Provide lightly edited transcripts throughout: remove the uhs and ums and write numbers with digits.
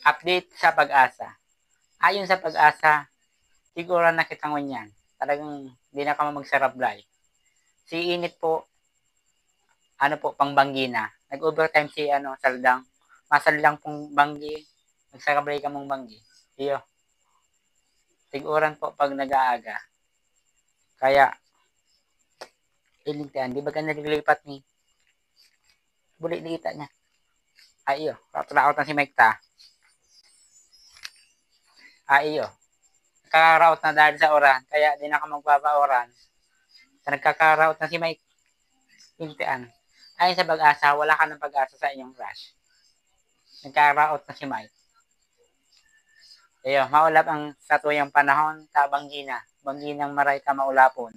Update sa Pag-asa. Ayon sa Pag-asa, siguro nakita mo yan. Talagang hindi na ka magsarablay. Si Init po, ano po, pangbanggi na. Nag-overtime si Saldang. Masaldang pong banggi. Nagsarablay ka mong banggi. Iyo. Tiguran po pag nag-aaga. Kaya, ilintian. Di ba ka naglilipat ni? Buli kita niya. Ay, iyo. Raot na si Mike ta. Ay, iyo. Nakaka-route na dahil sa oran. Kaya di na ka magpapa-oran. Nagkaka-route na si Mike. Ilintian. Ayon sa Pag-asa, wala ka ng pag-asa sa inyong rush. Nagka-route na si Mike. Iyo, maulap ang satuyang panahon ta banggi na. Banggi ng maray ta maulapon.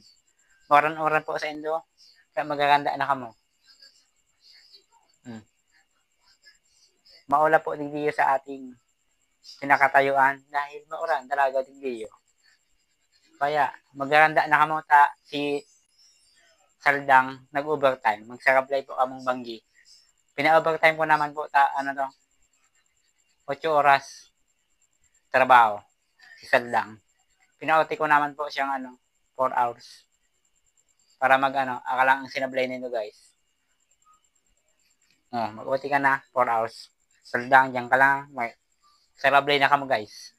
Oran-oran po sa Indo. Kaya magaganda na kamo. Maulap po digdiyo sa ating pinakatayuan dahil mauran talaga digdiyo. Kaya magaganda na kamo ta si Saldang nag-overtime. Magsarablay po kamong banggi. Pina-overtime ko naman po ta 8 oras trabaho si Saldang. Pina-OT ko naman po siyang 4 hours. Para akala ang sinablay nito guys. Mag-OT ka na 4 hours. Saldang, diyan ka lang. Sarablay na kamo guys.